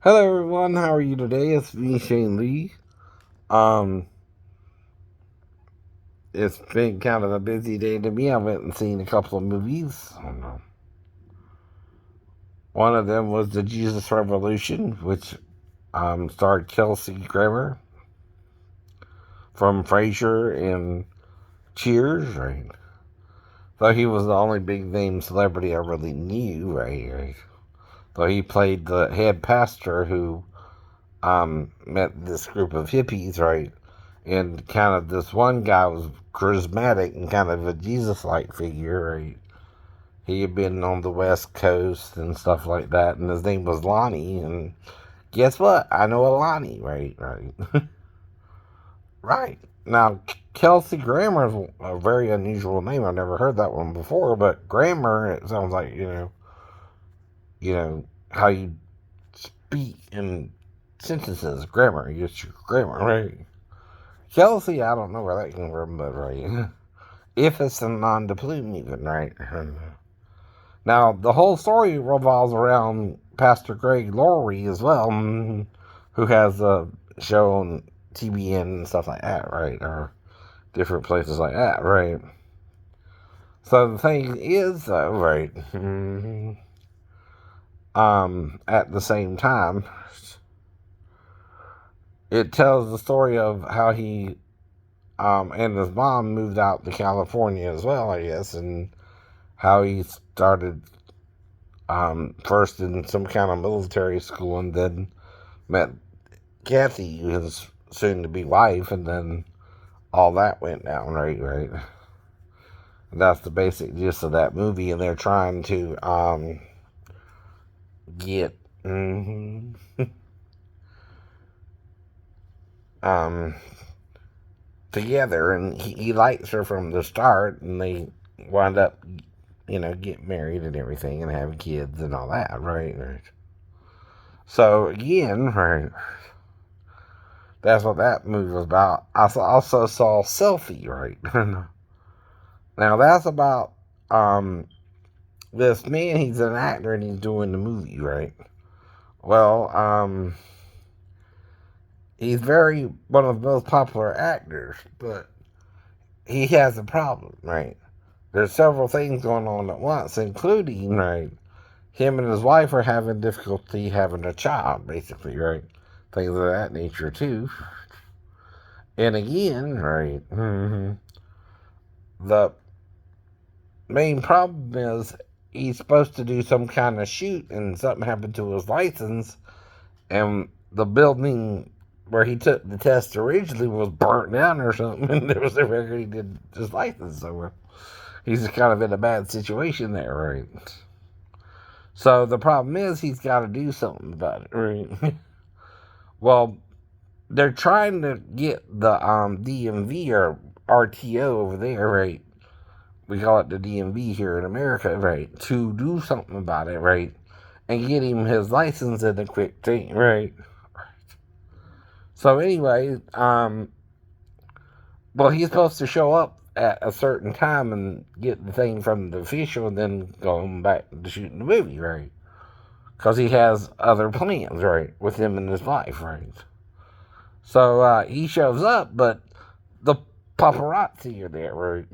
Hello everyone, how are you today? It's me, Shane Lee. Um, it's been kind of a busy day to me. I went and seen a couple of movies. One of them was The Jesus Revolution, which starred Kelsey Grammer from Frasier and Cheers, right? So he was the only big name celebrity I really knew, right? So he played the head pastor who met this group of hippies, right? And kind of this one guy was charismatic and kind of a Jesus-like figure, right? He had been on the West Coast and stuff like that, and his name was Lonnie. And guess what? I know a Lonnie, right. Right. Now, Kelsey Grammer is a very unusual name. I've never heard that one before, but grammar, it sounds like, how you speak in sentences. Grammar. It's your grammar, right? Kelsey, I don't know where that came from, but right. If it's a non-deplume even, right? Now, the whole story revolves around Pastor Greg Laurie as well, who has a show on TBN and stuff like that, right? Or different places like that, right? So the thing is, though, right? At the same time, it tells the story of how he and his mom moved out to California as well, I guess, and how he started first in some kind of military school and then met Kathy, his soon to be wife, and then all that went down, right. And that's the basic gist of that movie, and they're trying to get um together, and he likes her from the start, and they wind up, get married and everything and having kids and all that, right. So again, right, that's what that movie was about. I also saw Selfie, right. Now that's about this man. He's an actor and he's doing the movie, right. Well, he's very one of the most popular actors, but he has a problem, right. There's several things going on at once, including, right, him and his wife are having difficulty having a child, basically, right? Things of that nature, too. And again, right, the main problem is he's supposed to do some kind of shoot, and something happened to his license, and the building where he took the test originally was burnt down or something, and there was a record he did his license. So he's kind of in a bad situation there, right? So the problem is he's got to do something about it, right? Well, they're trying to get the DMV or RTO over there, right? We call it the DMV here in America, right? To do something about it, right? And get him his license in a quick thing, right? So anyway, well, he's supposed to show up at a certain time and get the thing from the official and then go back to shooting the movie, right? Because he has other plans, right, with him and his wife, right? So he shows up, but the paparazzi are there, right?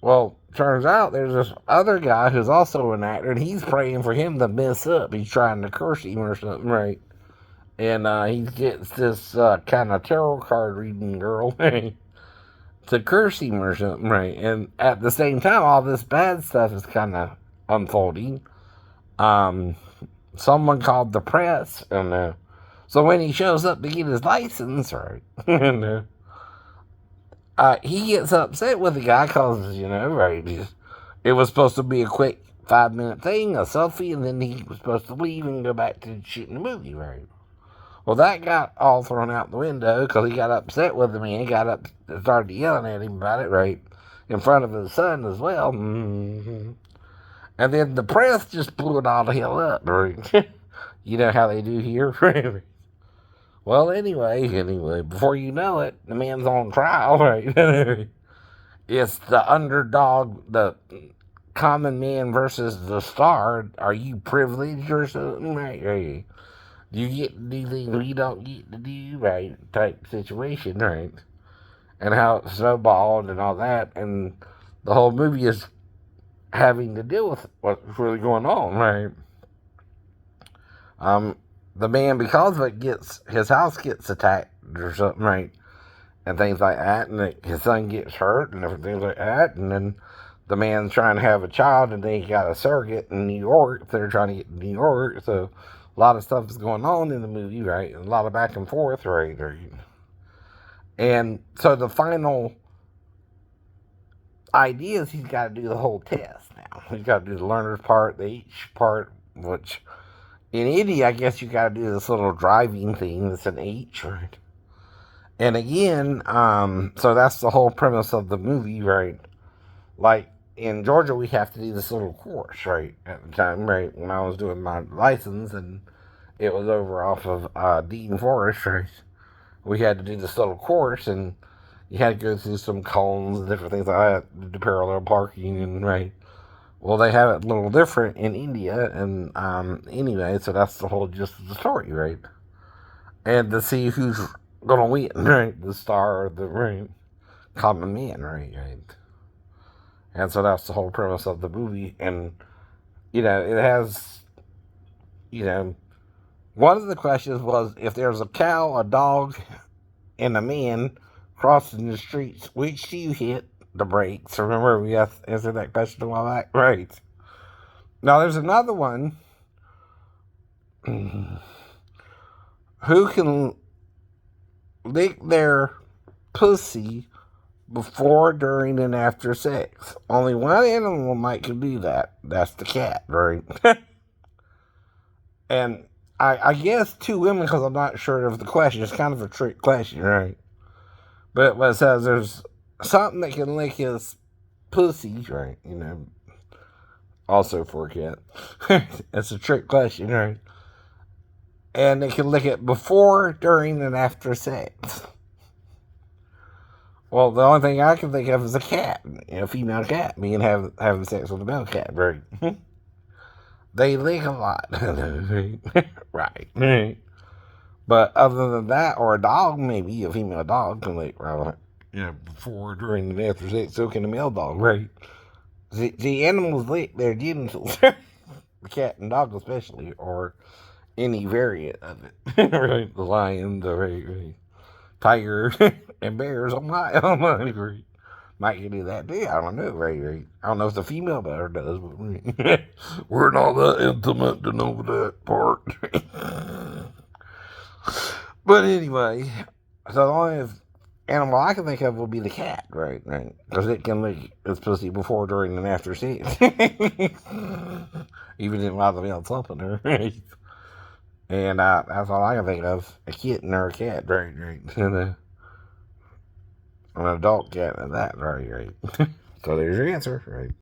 Well, turns out there's this other guy who's also an actor, and he's praying for him to mess up. He's trying to curse him or something, right? And he gets this kind of tarot card reading girl to curse him or something, right? And at the same time, all this bad stuff is kind of unfolding. Um, Someone called the press, and so when he shows up to get his license, right, and he gets upset with the guy because, right, it was supposed to be a quick 5-minute thing, a selfie, and then he was supposed to leave and go back to shooting the movie, right? Well, that got all thrown out the window because he got upset with him and he got up and started yelling at him about it, right, in front of his son as well. And then the press just blew it all the hell up, right? You know how they do here, right? Well, anyway, before you know it, the man's on trial, right? It's the underdog, the common man versus the star, are you privileged or something? Right? Right. Do you get to do things we don't get to do? Right? Type situation, right? And how it snowballed and all that. And the whole movie is having to deal with what's really going on, right? Um, the man, because of it, gets his house gets attacked or something, right? And things like that, and his son gets hurt and different things like that, and then the man's trying to have a child, and then he got a surrogate in New York. They're trying to get to New York, so a lot of stuff is going on in the movie, right? And a lot of back and forth, right? And so the final idea is he's got to do the whole test now. He's got to do the learner's part, the H part, which in India, I guess you got to do this little driving thing that's an H, right? And again, so that's the whole premise of the movie, right? Like in Georgia, we have to do this little course, right? At the time, right? When I was doing my license and it was over off of Dean Forest, right? We had to do this little course and you had to go through some cones and different things like that, the parallel parking, and right. Well, they have it a little different in India, and anyway, so that's the whole gist of the story, right? And to see who's gonna win, right? The star or the right, common man, right? Right. And so that's the whole premise of the movie, and it has, you know, one of the questions was if there's a cow, a dog, and a man crossing the streets, which do you hit the brakes? Remember, we answered that question a while back, right? Now there's another one. Who can lick their pussy before, during, and after sex? Only one animal might can do that. That's the cat, right? And I guess two women, because I'm not sure of the question. It's kind of a trick question, right? But it says there's something that can lick his pussy, right? Also for a cat. It's a trick question, right? And they can lick it before, during, and after sex. Well, the only thing I can think of is a cat, a female cat, being having sex with a male cat, right? They lick a lot, right? But other than that, or a dog, maybe a female dog can lick, right? Before, during, and after sex, so can a male dog, right? The animals lick their genitals, the cat and dog especially, or any variant of it, right? The lion, the right. Tiger and bears on my agree. Might you do that too? I don't know, right? I don't know if the female bear does, but we're not that intimate to know that part. But anyway, so the only animal I can think of will be the cat, right? Because it can lick its pussy before, during, and after sex. Even if not the male something, right? And that's all I can think of. A kitten or a cat, right? And an adult cat and that, right? So there's your answer, right?